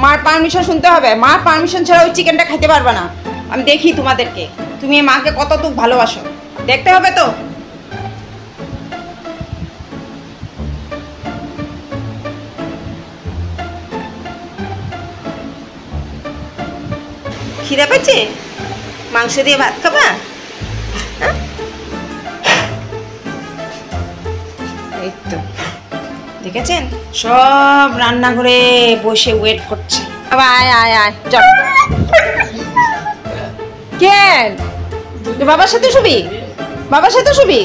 মার পারমিশন শুনতে হবে। মার পারমিশন ছাড়া ওই চিকেনটা খেতে পারবে না। আমি দেখি তোমাদেরকে, তুমি মাকে কতটুকু ভালোবাসো, দেখতে হবে তো। খিদে পেয়েছে? মাংস দিয়ে ভাত খাবা? এই তো দেখেছেন, সব রান্নাঘরে বসে ওয়েট করছে। আয় আয় আয়, চল। কেন বাবার সাথে শুবি? বাবার সাথে শুবি?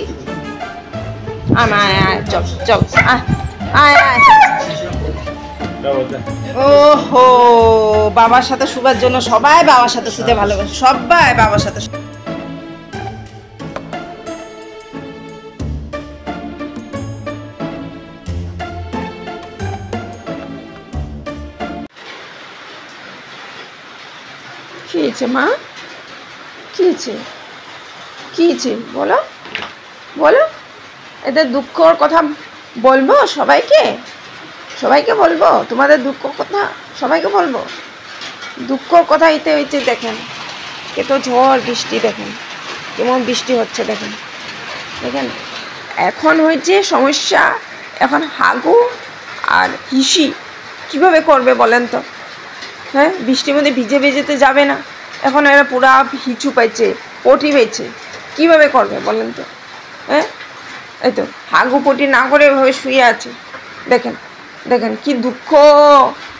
আয় আয়, চল চল, আয় আয়। ওহো, বাবার সাথে শুবার জন্য সবাই বাবার সাথে শুতে ভালোবাসে, সবাই বাবার সাথে। কি হয়েছে মা? কি হয়েছে? কি হয়েছে বলো, বলো। এদের দুঃখর কথা বলবো সবাইকে? সবাইকে বলবো তোমাদের দুঃখ কথা? সবাইকে বলবো দুঃখর কথা? এতে হয়েছে দেখেন, কত ঝড় বৃষ্টি, দেখেন কেমন বৃষ্টি হচ্ছে, দেখেন দেখেন। এখন হয়েছে সমস্যা, এখন হাগু আর হিসি কীভাবে করবে বলেন তো? হ্যাঁ, বৃষ্টির মধ্যে ভিজে ভিজেতে যাবে না। এখন এরা পুরা হিচু পাইছে, পটি পেয়েছে, কীভাবে করবে বলেন তো? হ্যাঁ, এই তো হাগু পটি না করে এভাবে শুয়ে আছে। দেখেন দেখেন কি দুঃখ,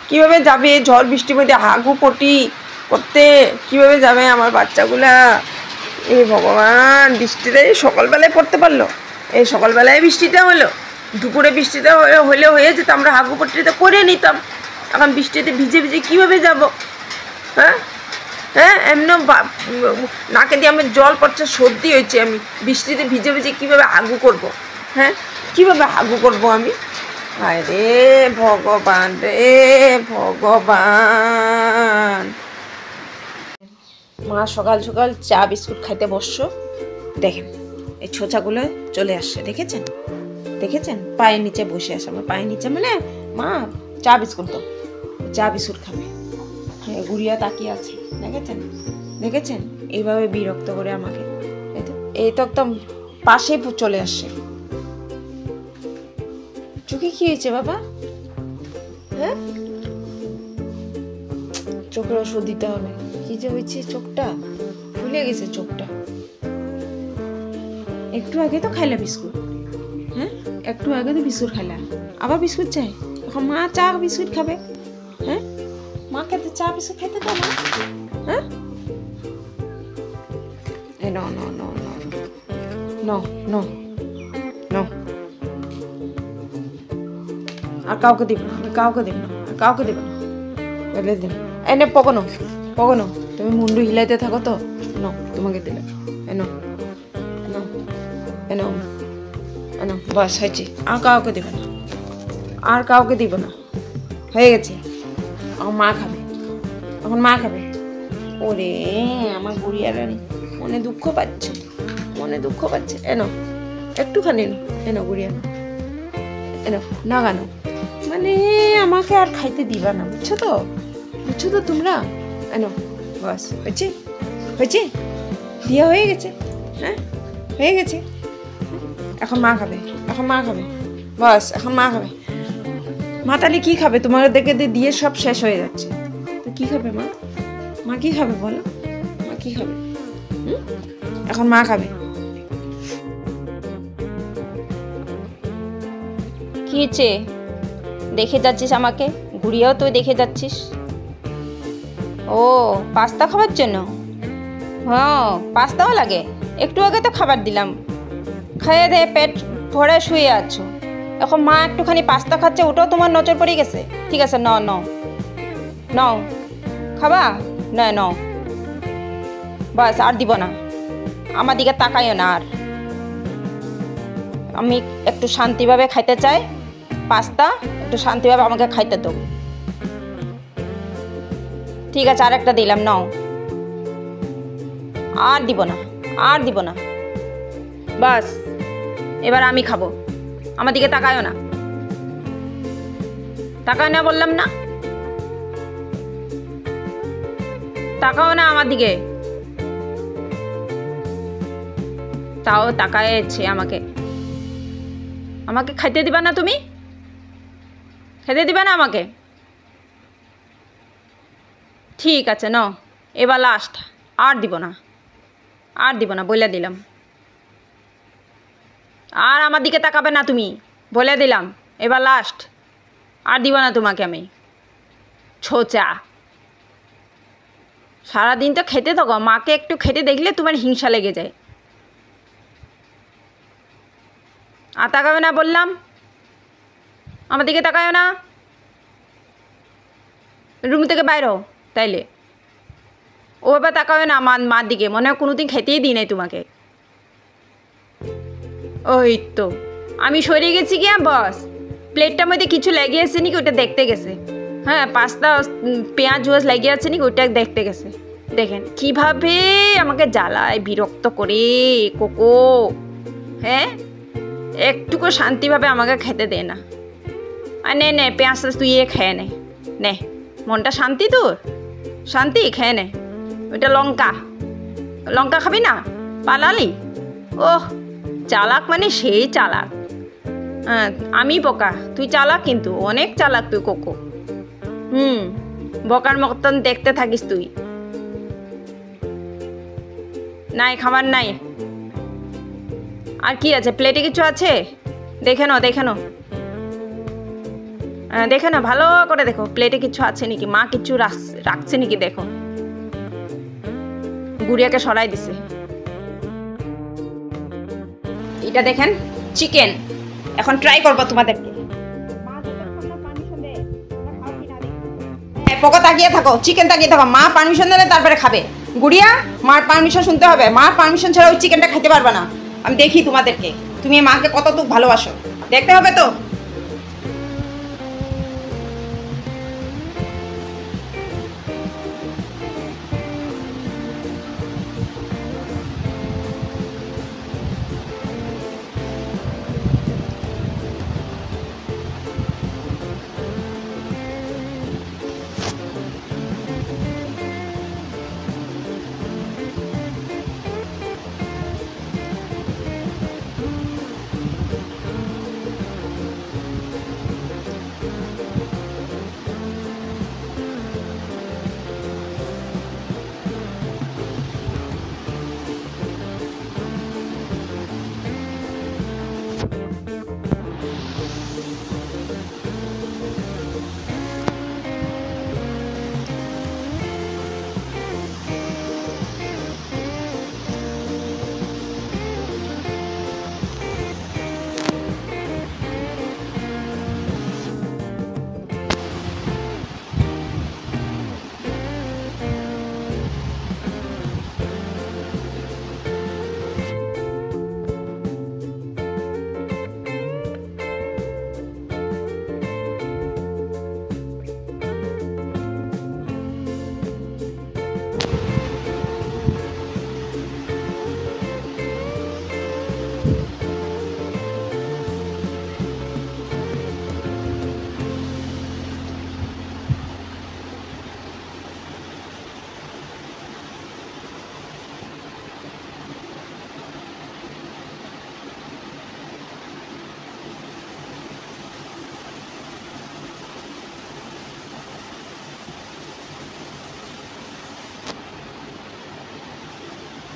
কীভাবে যাবে ঝড় বৃষ্টির মধ্যে হাগু পটি করতে? কীভাবে যাবে আমার বাচ্চাগুলা? এ ভগবান, বৃষ্টিটা সকালবেলায় পড়তে পারলো, এই সকালবেলায় বৃষ্টিটা হলো, দুপুরে বৃষ্টিটা হলে হয়ে যেত, আমরা হাগু পটিটা করে নিতাম। এখন বৃষ্টিতে ভিজে ভিজে কীভাবে যাব? হ্যাঁ হ্যাঁ, এমনি নাকে দিয়ে আমার জল পড়ছে, সর্দি হয়েছে। আমি বৃষ্টিতে ভিজে ভিজে কীভাবে হাগু করব? হ্যাঁ, কীভাবে হাগু করব আমি? হায় রে ভগবান, রে ভগবান। মা সকাল সকাল চা বিস্কুট খাইতে বসছো, দেখেন এই ছোচাগুলো চলে আসছে, দেখেছেন? দেখেছেন পায়ের নিচে বসে আসে, আমার পায়ের নিচে, মানে মা চা বিস্কুট তো, চা বিস্কুট খাবে। হ্যাঁ, গুড়িয়া তাকিয়ে আছে, দেখেছেন? দেখেছেন এইভাবে বিরক্ত করে আমাকে। এই তো একদম পাশে চলে আসছে। চোখে কি হয়েছে বাবা? হ্যাঁ, চোখের ওষুধ দিতে হবে। কি যে হয়েছে, চোখটা ফুলে গেছে, চোখটা। একটু আগে তো খাইলা বিস্কুট, হ্যাঁ একটু আগে তো বিস্কুট খাইলা, আবার বিস্কুট চাই? এখন মা চা বিস্কুট খাবে? হ্যাঁ, মা খেতে চা বিস্কুট খাইতে তো মা? হ্যাঁ, no no no no no no no, আর কাউকে দিব না, কাউকে দিব না, কাউকে দিব না, বলে দিন। এনে পকনো পকনো, তুমি মুন্ডু হিলাইতে থাকো তো, নো তোমাকে দিলে, এনো এনো এনো এনো, বাস হয়েছে। আর কাউকে দিব না, আর কাউকে দিব না, হয়ে গেছে। এখন মা খাবে, এখন মা খাবে। ওরে আমার গুড়িয়া রানী মনে দুঃখ পাচ্ছে, মনে দুঃখ পাচ্ছে। এনো একটুখানি এনো, এনো গুড়িয়া এনো, না গানো, মানে আমাকে আর খাইতে দিবা না, বুঝছো তো? বুঝছো তো তোমরা? এনো, বাস হয়েছে, হয়েছে, দিয়া হয়ে গেছে। হ্যাঁ, হয়ে গেছে। এখন মা খাবে, এখন মা খাবে, বাস এখন মা খাবে। মা তাহলে কী খাবে? তোমার দেখে দিয়ে সব শেষ হয়ে যাচ্ছে, তো কী খাবে মা? মা কী খাবে বলো? মা কী খাবে? এখন মা খাবে। কি হয়েছে? দেখে যাচ্ছিস আমাকে? ঘুরিয়েও তুই দেখে যাচ্ছিস? ও পাস্তা খাবার জন্য? হ্যাঁ, পাস্তাও লাগে। একটু আগে তো খাবার দিলাম, খেয়ে দে পেট ভরে শুয়ে আছো। এখন মা একটুখানি পাস্তা খাচ্ছে, ওটাও তোমার নজর পড়ে গেছে? ঠিক আছে, ন ন নাও, খাবা না? ন বাস, আর দিব না, আমার দিকে তাকাইও না। আর আমি একটু শান্তিভাবে খাইতে চাই পাস্তা, একটু শান্তিভাবে আমাকে খাইতে দাও। ঠিক আছে, আর একটা দিলাম, নাও। আর দিব না, আর দিব না, বাস এবার আমি খাবো। আমার দিকে তাকায়ও না, তাকায় না বললাম না। তাকাও না আমার দিকে, তাও তাকাচ্ছে আমাকে। আমাকে খাইতে দিবা না? তুমি খেতে দিবা না আমাকে? ঠিক আছে নাও, এবার লাস্ট, আর দিব না, আর দিব না, বলে দিলাম। আর আমার দিকে তাকাবে না তুমি, বলে দিলাম, এবার লাস্ট, আর দিব না তোমাকে আমি। ছোচা, সারাদিন তো খেতে থাকো, মাকে একটু খেতে দেখলে তোমার হিংসা লেগে যায়। আর তাকাবে না বললাম, আমার দিকে তাকায় না, রুম থেকে বাইর হও তাইলে। ও এবার তাকাবে না মার দিকে, মনে হয় কোনোদিন খেতেই দিই নাই তোমাকে। ওই তো আমি সরে গেছি গিয়া, বস প্লেটটার মধ্যে কিছু লেগে আছে নাকি ওটা দেখতে গেছে। হ্যাঁ, পাস্তা পেঁয়াজ ওয়াজ লেগে আছে নাকি ওইটা দেখতে গেছে। দেখেন কিভাবে আমাকে জ্বালায়, বিরক্ত করে কোকো। হ্যাঁ, একটুকু শান্তিভাবে আমাকে খেতে দে না। আর নে নে পেঁয়াজটা তুই খেয়ে নে, নে মনটা শান্তি, তোর শান্তি, খেয়ে নে। ওইটা লঙ্কা, লঙ্কা খাবি না? পালালি? ওহ, চালাক মানে সেই চালাক। হ্যাঁ, আমি বোকা, তুই চালাক, কিন্তু অনেক চালাক তুই কোকো। বোকার মতন দেখতে থাকিস তুই। নাই, খাবার নাই। আর কি আছে প্লেটে? কিছু আছে? দেখে নাও, দেখে নাও, দেখে না, ভালো করে দেখো প্লেটে কিছু আছে নাকি, মা কিছু রাখছে নাকি দেখো। গুড়িয়াকে সরাই দিছে। এটা দেখেন চিকেন, এখন ট্রাই করবো তোমাদেরকে। পোকা তাকিয়ে থাকো, চিকেন তাকিয়ে থাকো, মা পারমিশন দিলে তারপরে খাবে। গুড়িয়া, মার পারমিশন শুনতে হবে, মার পারমিশন ছাড়া ওই চিকেনটা খেতে পারবে না। আমি দেখি তোমাদেরকে, তুমি মাকে কতটুকু ভালোবাসো, দেখতে হবে তো।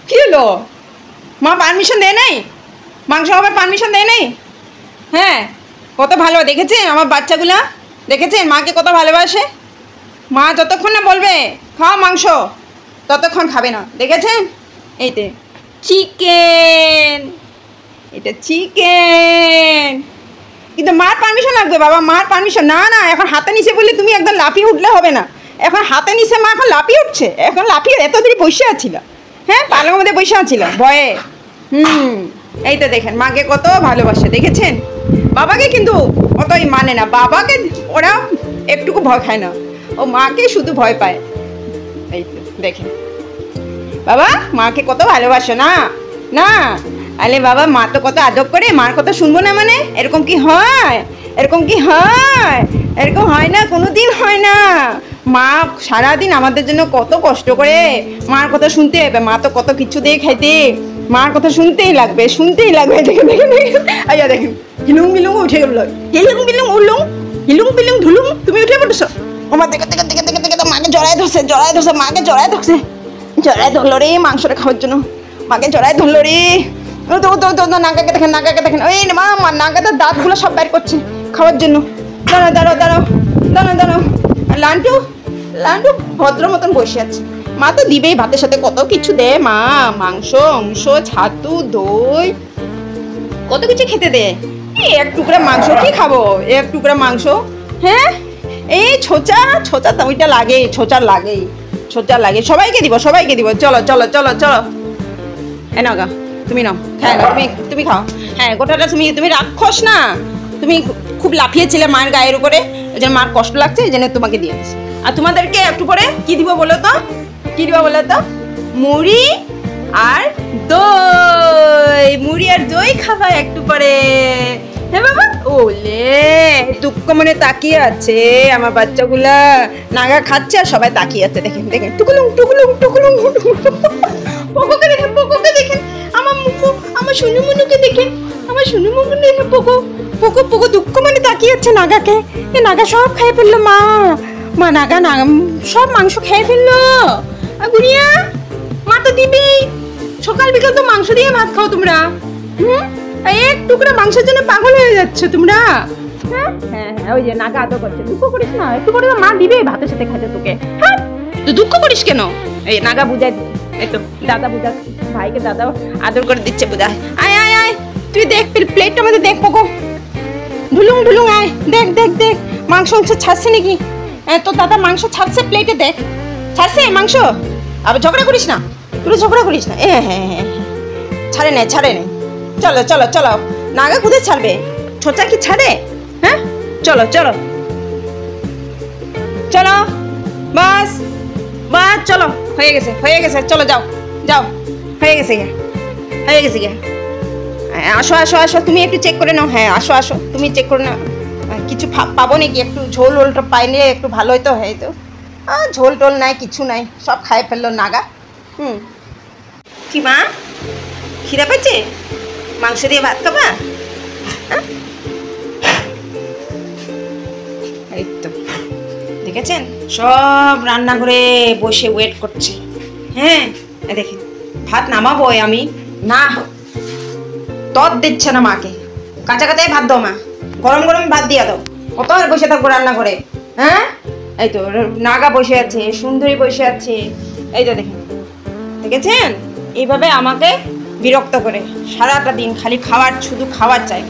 কি হলো? মা পারমিশন দেয় নাই? মাংস খাবার পারমিশন দেয় নাই? হ্যাঁ, কত ভালো দেখেছেন আমার বাচ্চাগুলা, দেখেছেন মাকে কত ভালোবাসে। মা যতক্ষণ না বলবে খাও মাংস, ততক্ষণ খাবে না, দেখেছেন? এইতে চিকেন, এটা চিকেন, কিন্তু মার পারমিশন লাগবে বাবা, মার পারমিশন। না না, এখন হাতে নিচে বললে তুমি একদম লাফিয়ে উঠলে হবে না। এখন হাতে নিচে মা এখন লাফিয়ে উঠছে, এখন লাফিয়ে এত দেরি বসে আছিল। হ্যাঁ, পালঙের মধ্যে বসে আছিল ভয়ে। এই তো দেখেন মাকে কত ভালোবাসে, দেখেছেন? বাবাকে কিন্তু অতই মানে না, বাবাকে ওরা একটুকু ভয় খায় না, ও মাকে শুধু ভয় পায়। এই তো দেখেন বাবা মাকে কত ভালোবাসো না। না আরে বাবা, মা তো কত আদব করে, মার কথা শুনবো না মানে? এরকম কি হয়? এরকম কি হয়? এরকম হয় না, কোনো দিন হয় না। মা সারাদিন আমাদের জন্য কত কষ্ট করে, মার কথা শুনতে হবে, মা তো কত কিছু দিয়ে খাইতে, মার কথা শুনতেই লাগবে। দেখেন দেখেন দেখেন, আইয়া দেখেন হিলুং বিলুং উঠে গেল, হিলুং বিলুং উলুং, হিলুং বিলুং ধুলুং, তুমি উঠে পড়ছো। আমার দেখে দেখে দেখে দেখে দেখে মাকে জড়ায় ধরছে, মাকে জড়ায় ধরলো রে মাংসটা খাওয়ার জন্য, মাকে জড়ায় ধরলো রে। নাগাকে দেখেন, ওই মা নাগাতে দাঁতগুলো সব বাইর করছে খাওয়ার জন্য। দাঁড়াও। লান্টু ভদ্র মতন বসে আছে। মা তো দিবেই, ভাতের সাথে কত কিছু দেয় মা, মাংস অংশ, ছাতু, দই, কত কিছু খেতে দেয়। এক টুকরা মাংস কি খাবো, এক টুকরা মাংস। হ্যাঁ এই ছোচা তো ওইটা লাগে, ছোচা লাগে। সবাইকে দিব। চলো এ নাগা তুমি নাও, হ্যাঁ তুমি খাও। হ্যাঁ গোটাটা তুমি রাক্ষস না, তুমি খুব লাফিয়েছিলে মায়ের গায়ের উপরে, ওই জন্য মার কষ্ট লাগছে, এই জন্য তোমাকে দিয়ে দিচ্ছি। আর তোমাদেরকে একটু পরে কি দিব বলো তো, মুড়ি আর দই খাবা একটু পরে। হ্যাঁ বাবা, ওলে দুঃখ মনে তাকিয়ে আছে আমার বাচ্চাগুলা, নাগা খাচ্ছে আর সবাই তাকিয়ে আছে। দেখেন টুকুলুং পোকোকে দেখেন, আমার শুনুমুনুকে দেখেন, পোকো দুঃখ মানে তাকিয়ে আছে নাগাকে। এ নাগা সব খেয়ে ফেললো, মা নাগা সব মাংস খেয়ে ফেললো। গুড়িয়া, মা তো দিবেই, সকাল বিকাল তো মাংস দিয়ে ভাত খাও তোমরা। এক টুকরা মাংসের জন্য পাগল হয়ে যাচ্ছ তোমরা। হ্যাঁ ওই যে নাগা আদর করছে, দুঃখ করিস না, একটু করে মা দিবে ভাতের সাথে খাইতে তোকে। হ্যাঁ তুই দুঃখ করিস কেন? এই নাগা বুঝাই, একটু দাদা বুঝা, ভাইকে দাদা আদর করে দিচ্ছে, বুঝা। আয় তুই দেখ প্লেটটা মধ্যে দেখ, পোকো ঢুলুং আয়, দেখ মাংস ছাড়ছে নাকি। তো দাদা মাংস ছাড়ছে প্লেটে, দেখ ছাড়ছে মাংস। আবার ঝগড়া করিস না, হ্যাঁ ছাড়ে নেই। চলো নাগা কোথায় ছাড়বে, ছোচা কি ছাড়ে? হ্যাঁ চলো বাস চলো, হয়ে গেছে চলো যাও হয়ে গেছে গে। আসো তুমি একটু চেক করে নাও। হ্যাঁ আসো তুমি চেক করে নাও, কিছু পাবো নাকি, একটু ঝোল ওলটা পাইলে একটু ভালো হতো। হয়তো ঝোল টোল নাই, কিছু নাই, সব খাই ফেললো নাগা। কি মা খিদা পাচ্ছে, মাংস দিয়ে ভাত খাবা? এই তো দেখেছেন, সব রান্নাঘরে বসে ওয়েট করছে। হ্যাঁ দেখেন, ভাত নামাবো আমি, না তত দিচ্ছে না মাকে, কাঁচা ভাত দাও মা, গরম ভাত দিয়ে দাও, কত আর বসে থাকবো রান্নাঘরে। হ্যাঁ এই তো নাগা বসে আছে, সুন্দরী বসে আছে, এই তো দেখেছেন, এইভাবে আমাকে বিরক্ত করে সারাটা দিন, খালি শুধু খাবার চাই।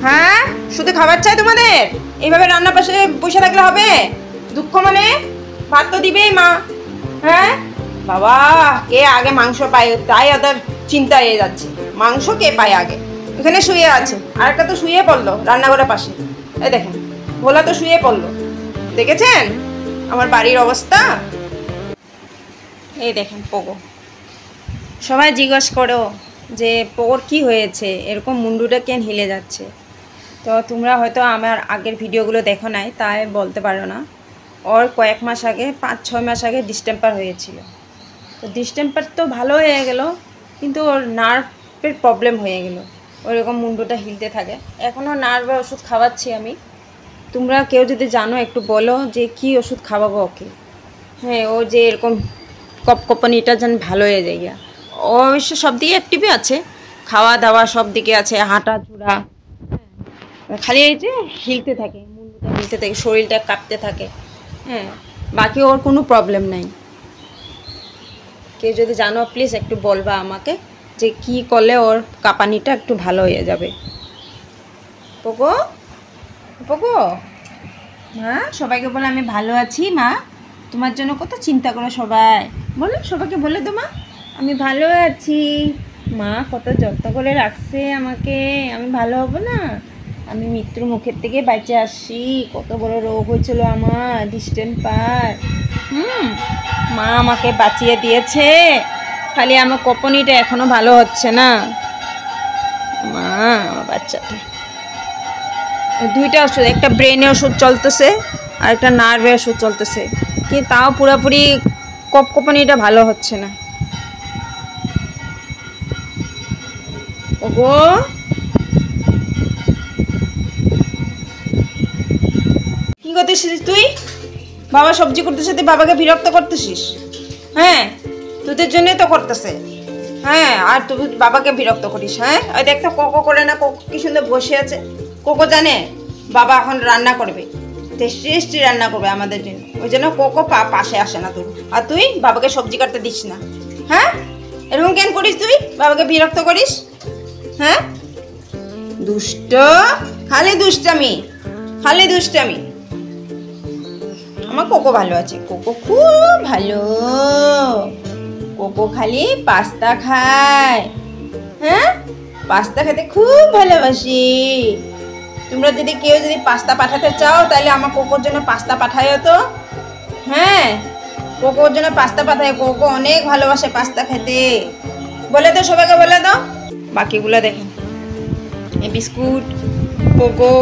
হ্যাঁ শুধু খাবার চাই তোমাদের, এইভাবে রান্না পাশে বসে থাকলে হবে? দুঃখ মানে ভাত তো দিবেই মা। হ্যাঁ বাবা, কে আগে মাংস পায় তাই ওদের চিন্তা হয়ে যাচ্ছে, মাংস কে পায় আগে। এখানে শুয়ে আছে, আরেকটা তো শুয়ে পড়লো রান্নাঘরের পাশে, এই দেখেন ভোলা তো শুয়ে পড়লো। দেখেছেন আমার বাড়ির অবস্থা? এই দেখেন পোগো, সবাই জিজ্ঞাসা করো যে পোগোর কি হয়েছে, এরকম মুন্ডুটা কেন হিলে যাচ্ছে। তো তোমরা হয়তো আমার আগের ভিডিওগুলো দেখো নাই, তাই বলতে পারো না। ওর কয়েক মাস আগে, 5-6 মাস আগে ডিস্টেম্পার হয়েছিল। তো ডিস্টেম্পার তো ভালো হয়ে গেল, কিন্তু ওর নার্ভের প্রবলেম হয়ে গেল, ওরকম মুন্ডুটা হিলতে থাকে। এখনও নার্ভের ওষুধ খাওয়াচ্ছি আমি। তোমরা কেউ যদি জানো একটু বলো যে কি ওষুধ খাওয়াবো ওকে। হ্যাঁ ও যে এরকম কপকপানিটা যেন ভালো হয়ে যায়। ও অবশ্য সব দিকে অ্যাক্টিভই আছে, খাওয়া দাওয়া সব দিকে আছে, হাঁটা চূড়া, খালি এই যে হিলতে থাকে, মুন্ডুটা হিলতে থাকে, শরীরটা কাঁপতে থাকে। হ্যাঁ বাকি ওর কোনো প্রবলেম নাই। কেউ যদি জানো প্লিজ একটু বলবা আমাকে যে কি করলে ওর কাঁপানিটা একটু ভালো হয়ে যাবে। পোগো মা সবাইকে বলে আমি ভালো আছি মা, তোমার জন্য কত চিন্তা করো সবাই, বলো সবাইকে বলে তো মা আমি ভালো আছি, মা কত যত্ন করে রাখছে আমাকে, আমি ভালো হব না? আমি মৃত্যুর মুখের থেকে বেঁচে আসছি, কত বড় রোগ হয়েছিল আমার, ডিস্টেম্পার। মা আমাকে বাঁচিয়ে দিয়েছে, খালি আমার কপনিটা এখনো ভালো হচ্ছে না। মা আমার বাচ্চাটা, 2টা ওষুধ, একটা ব্রেনের ওষুধ চলতেছে, আর একটা নার্ভাসও চলতেছে, কি তাও পুরোপুরি কপকপানিটা ভালো হচ্ছে না। ওগো কি করতেছিস তুই? বাবা সবজি করতেছে, তুই বাবাকে বিরক্ত করতেছিস? হ্যাঁ, তোদের জন্যই তো করতেছে। হ্যাঁ, আর তুই বাবাকে বিরক্ত করিস। হ্যাঁ, ওই দেখ তো কোকো করে না, কোকো কি সুন্দর বসে আছে। কোকো জানে বাবা এখন রান্না করবে, টেস্টি রান্না করবে আমাদের জন্য, ওই জন্য কোকো পাশে আসে না তোর। আর তুই বাবাকে সবজি কাটতে দিস না। হ্যাঁ, এরকম কেন করিস তুই? বাবাকে বিরক্ত করিস। হ্যাঁ, দুষ্ট, খালি দুষ্টামি, খালি দুষ্টামি। আমার কোকো ভালো আছে, কোকো খুব ভালো। কোকো খালি পাস্তা খায়। হ্যাঁ, পাস্তা খেতে খুব ভালোবাসি। তোমরা যদি কেউ যদি পাস্তা পাঠাতে চাও তাহলে আমার কোকোর জন্য পাস্তা পাঠায়ও তো। হ্যাঁ, কোকোর জন্য পাস্তা পাঠায়, কোকো অনেক ভালোবাসে পাস্তা খেতে। বলে তো সবাইকে, বলে দাও। বাকিগুলো দেখেন, এই বিস্কুট, কোকো,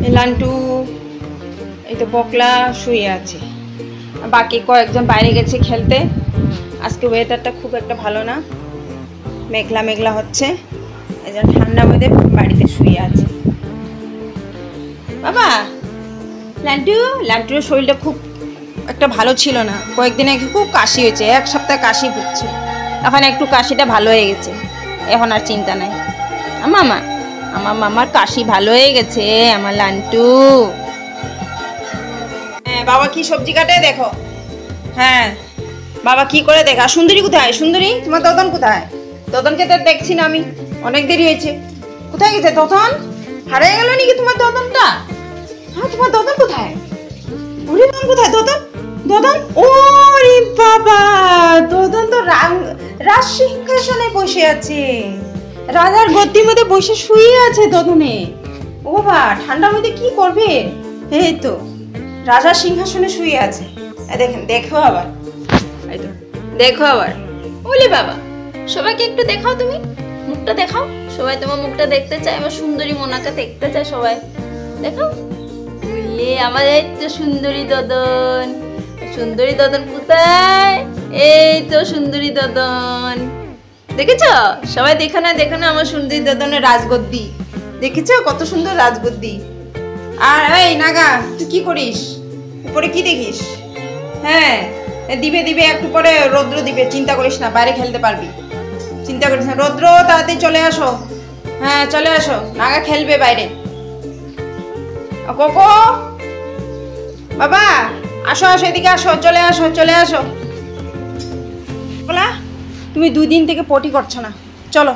এই লান্টু, এই তো বকলা শুয়ে আছে। বাকি কয়েকজন বাইরে গেছে খেলতে। আজকে ওয়েদারটা খুব একটা ভালো না, মেঘলা মেঘলা হচ্ছে, এই জন্য ঠান্ডার মধ্যে বাড়িতে শুয়ে আছে। বাবা, লান্টুর শরীরটা খুব একটা ভালো ছিল না, কয়েকদিন আগে খুব কাশি হয়েছে, 1 সপ্তাহ কাশি ভুগছে। এখন একটু কাশিটা ভালো হয়ে গেছে, এখন আর চিন্তা নাই। আমার মামার কাশি ভালো হয়ে গেছে, আমার লান্টু। হ্যাঁ, বাবা কি সবজি কাটে দেখো। হ্যাঁ, বাবা কি করে দেখা। সুন্দরী কোথায়? সুন্দরী, তোমার দদন কোথায়? দদনকে তো দেখছি না আমি, অনেক দেরি হয়েছে। কোথায় গেছে দদন? হারিয়ে গেল নাকি তোমার দদনটা? হ্যাঁ, তোমার দদন কোথায়? ওরে দদন কোথায়? দদন, দদন, ওরে বাবা, দদন তো রাজসিংহাসনে বসে আছে, রাজার গদ্দির মধ্যে বসে শুয়ে আছে দদনে। ও বাবা, ঠান্ডার মধ্যে কি করবে? এই তো রাজার সিংহাসনে শুয়ে আছে। দেখেন, দেখো আবার, এই তো দেখো আবার। ওলে বাবা, সবাইকে একটু দেখাও, তুমি মুখটা দেখাও। সবাই তোমার মুখটা দেখতে চায়, আমার সুন্দরী মোনাকে দেখতে চায় সবাই। দেখাও। বললে আমার এই তো সুন্দরী দদন। সুন্দরী দদন কোথায়? এই তো সুন্দরী দদন। দেখেছো? সবাই দেখো না, দেখো না আমার সুন্দরী দদনের রাজগদ্দি। দেখেছো কত সুন্দর রাজগদ্দি? আর এই নাগা, তুই কি করিস? উপরে কি দেখিস? হ্যাঁ, দিবে একটু পরে রৌদ্র দিবে, চিন্তা করিস না, বাইরে খেলতে পারবি, চিন্তা করিস না। রৌদ্র, তাড়াতাড়ি চলে আসো। হ্যাঁ, চলে আসো, নাগা খেলবে বাইরে। কোকো, বাবা আসো, এদিকে আসো, চলে আসো, চলে আসো। বলা, তুমি 2 দিন থেকে পটি করছো না, চলো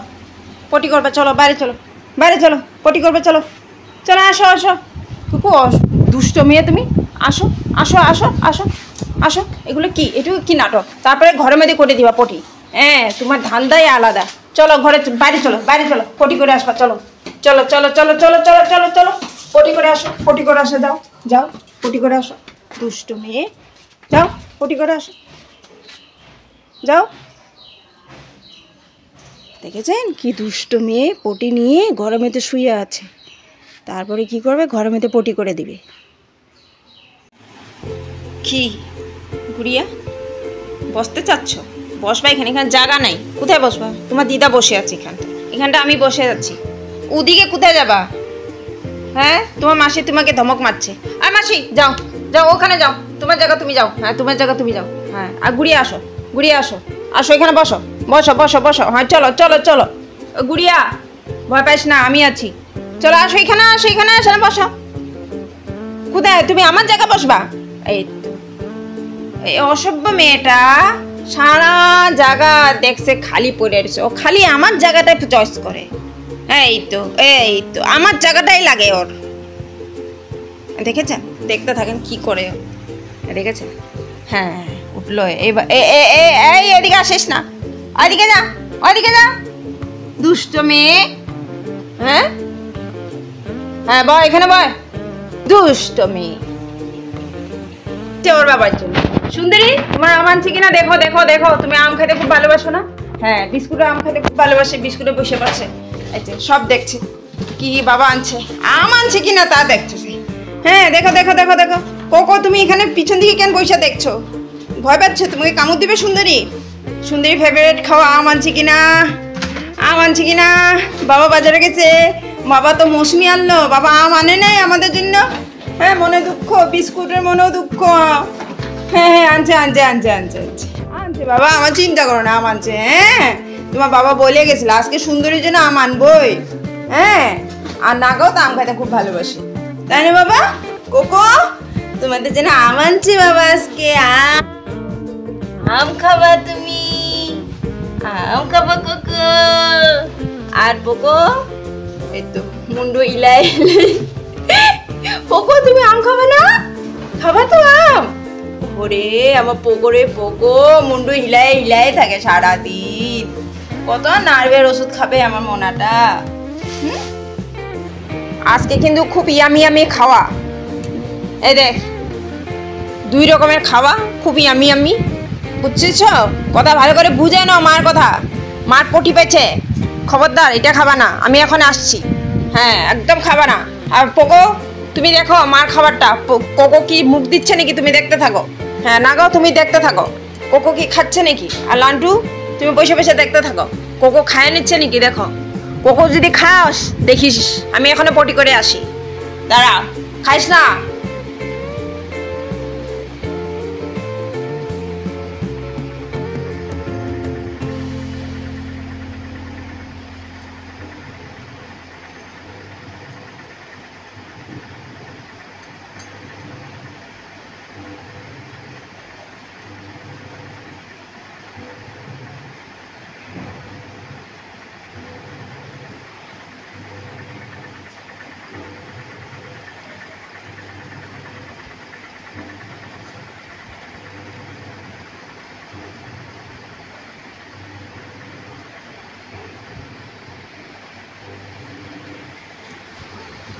পটি করবে, চলো বাইরে, চলো বাইরে, চলো পটি করবে, চলো চলো, আসো। কুকু, দুষ্ট মেয়ে তুমি, আসো আসো আসো আসো আসো। এগুলো কি, এটুকু কি নাটক? তারপরে ঘরের মধ্যে করে দিবা পটি। হ্যাঁ, তোমার ধান্দাই আলাদা। চলো ঘরে, বাইরে চলো, পটি করে আসবা। চলো চলো চলো চলো চলো চলো চলো চলো, পটি করে আসো, যাও পটি করে আসো। দুষ্ট মেয়ে, যাও পটি করে আসো, যাও। দেখেছেন কি দুষ্ট মেয়ে, পটি নিয়ে ঘরের মধ্যে শুয়ে আছে। তারপরে কি করবে? ঘরের মধ্যে পটি করে দিবে। কি গুড়িয়া, বসতে চাচ্ছ? বসবা এখানে, জায়গা নাই। কোথায় বসবা? তোমার দিদা বসে আছে এখানটা আমি বসে যাচ্ছি। ওদিকে কোথায় যাবা? হ্যাঁ, তোমার মাসি তোমাকে ধমক মারছে। আর মাসি, যাও ওখানে যাও, তোমার জায়গা তুমি যাও। হ্যাঁ, তোমার জায়গা তুমি যাও। হ্যাঁ, আর গুড়িয়া আসো, এখানে বসো। হ্যাঁ, চলো। গুড়িয়া, ভয় পাইস না, আমি আছি। চলো, আসো এখানে, আসো বসো। কোথায়? তুমি আমার জায়গা বসবা? এই অসভ্য মেয়েটা সারা জায়গা দেখছে খালি পড়ে আছে, ও খালি আমার জায়গাটাই চয়েস করে। এই তো আমার জায়গাটাই লাগে ওর। দেখেছেন? দেখতে থাকেন কি করে, দেখেছেন? হ্যাঁ, উঠলো। এই এদিকে আসিস না, ওইদিকে যা, দুষ্ট মেয়ে। হ্যাঁ, বয় এখানে, বয়। দুষ্ট মেয়ে, ওর বাবার জন্য। সুন্দরী, তোমার আম আনছে কিনা দেখো। তুমি আম খেতে খুব ভালোবাসো না? হ্যাঁ, বিস্কুটে আম খেতে খুব ভালোবাসে, বিস্কুটে বসে পড়ছে। সব দেখছে কি বাবা আনছে, আম আনছে কিনা তা দেখছে। হ্যাঁ দেখো দেখো দেখো দেখো, কোকো তুমি এখানে পিছন দিকে কেন বসে দেখছো? ভয় পাচ্ছে তোমাকে কামড় দিবে সুন্দরী? সুন্দরী ফেভারিট খাওয়া আম আনছি কিনা, আম আনছি কিনা? বাবা বাজারে গেছে, বাবা তো মৌসুমি আনলো, বাবা আম আনে নাই আমাদের জন্য। হ্যাঁ মনে দুঃখ, বিস্কুটের মনেও দুঃখ। হ্যাঁ হ্যাঁ আনছে আনছে আনছে আনছে আনছে আনছে বাবা, আমার চিন্তা করো না, আম আনছে। হ্যাঁ তোমার বাবা বলে গেছিল আজকে সুন্দরীর জন্য আম আনবই। হ্যাঁ আর নাগাও তো আম খাইতে খুব ভালোবাসে, তাই না বাবা? কোকো তোমাদের জন্য আম আনছি বাবা আজকে। আম খাবা তুমি, আম খাবা কোকো। আর পোকো এই তো মুন্ডু ইলাই। পোকো তুমি আম খাবা না? খাবা তো আম? ওরে আমার পোকো রে, পোকো মুন্ডু হিলাই হিলাই থাকে সারাদিন। কত নার্ভের ওষুধ খাবে আমার মোনাটা। আজকে কিন্তু খুব ইয়ামি ইয়ামি খাওয়া। এই দেখ 2 রকমের খাওয়া, খুব ইয়ামি ইয়ামি, বুঝছিস? কথা ভালো করে বুঝে নাও, মার কথা। মার পটি পেয়েছে, খবরদার এটা খাবা না, আমি এখন আসছি। হ্যাঁ একদম খাবা না। আর পোকো তুমি দেখো মার খাবারটা, কোকো কি মুখ দিচ্ছে নাকি তুমি দেখতে থাকো। হ্যাঁ নাগাও তুমি দেখতে থাকো কোকো কি খাচ্ছে নাকি। আর লান্টু তুমি বসে বসে দেখতে থাকো কোকো খায় নিচ্ছে নাকি। দেখো কোকো যদি খাস দেখিস আমি এখনো পটি করে আসি, দাঁড়া, খাইস না।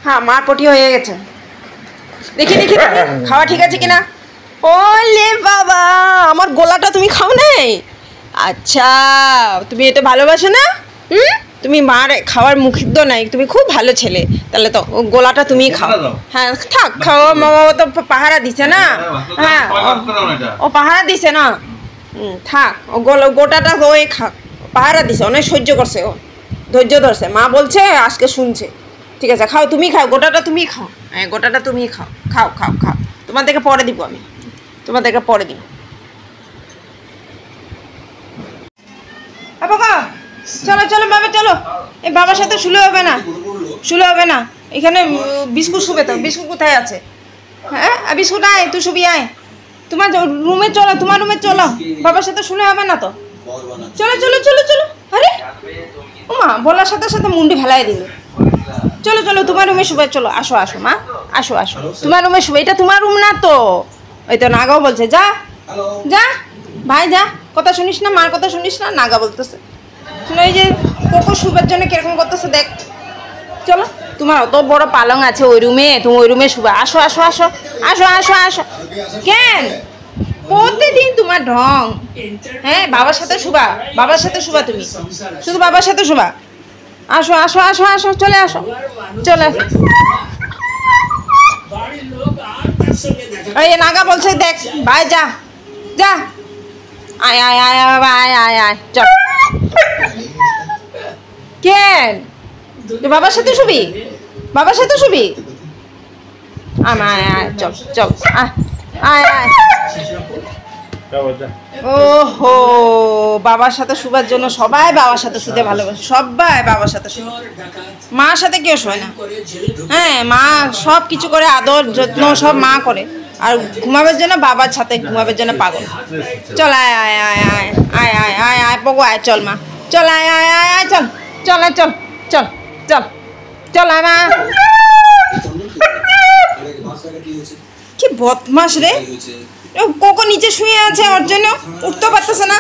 হ্যাঁ মার পটি হয়ে গেছে, দেখি দেখি দেখি খাওয়া ঠিক আছে কিনা। ওলে বাবা আমার গোলাটা তুমি খাও নাই? আচ্ছা তুমি এটা ভালোবাসো না? তুমি মার খাওয়ার মুখিদ্ধ নাই, তুমি খুব ভালো ছেলে। তাহলে তো গোলাটা তুমি খাও। হ্যাঁ থাক খাও, মা বাবা তো পাহারা দিছে না। হ্যাঁ ও পাহারা দিছে না, থাক ও গোটাটা ওই খাক, পাহারা দিছে, অনেক সহ্য করছে, ও ধৈর্য ধরছে, মা বলছে আজকে শুনছে। ঠিক আছে খাও, তুমি খাও, গোটাটা তুমি খাও। হ্যাঁ গোটাটা তুমি খাও, খাও খাও খাও, তোমাদেরকে পরে দিব, আমি তোমাদেরকে পরে দিব। বাবা চলো চলো বাবা চলো, এই বাবার সাথে শুলে হবে না, শুলে হবে না। এখানে বিস্কুট শুবে তো, বিস্কুট কোথায় আছে? হ্যাঁ বিস্কুট আয়, তুই শুবি আয়, তোমার রুমে চলো, তোমার রুমে চলো, বাবার সাথে শুলে হবে না তো। চলো চলো চলো চলো। আরে ও মা বলার সাথে সাথে মুন্ডি ফেলাই দিল। চলো চলো তোমার রুমে শুবে, চলো আসো আসো মা, আসো আসো তোমার রুমে শুবে। এটা তোমার রুম না তো, ওই তো নাগাও বলছে যা যা ভাই যা, কথা শুনিস না, মার কথা শুনিস না, নাগা বলতেছে। এই যে কোকো শুবার জন্য কিরকম করতেছে দেখ। চলো তোমার অত বড় পালং আছে ওই রুমে, তুমি ওই রুমে শুবা। আসো আসো আসো আসো আসো আসো। কেন প্রতিদিন তোমার ঢং? হ্যাঁ বাবার সাথে শুবা, বাবার সাথে শুবা, তুমি শুধু বাবার সাথে শুবা। আসো আসো আসো আসো চলে আসো, চলে আসো। এই নাগা বলছে দেখ ভাই যা যা, আয় আয় আয় আয় আয় আয় চল। কেন বাবার সাথে শুবি, বাবার সাথে শুবি? আয় আয় আয় চল চল আয় আয় আয়। ওহো বাবার সাথে শুবার জন্য সবাই বাবার সাথে শুতে ভালোবাসে, সবাই বাবার সাথে শুবে, মার সাথে কেউ শোয় না। হ্যাঁ মা সব কিছু করে, আদর যত্ন সব মা করে, আর ঘুমাবার জন্য বাবার সাথে ঘুমাবার জন্য পাগল। চল আয় আয় আয় আয় আয় আয় আয় আয় পগো আয়, চল মা চল আয় আয় আয় আয় চল চল আয় চল চল চল চল আয় মা। কি বদমাস রে, কোকো নিচে শুয়ে আছে, ওর জন্য উঠতে পারতেছে না।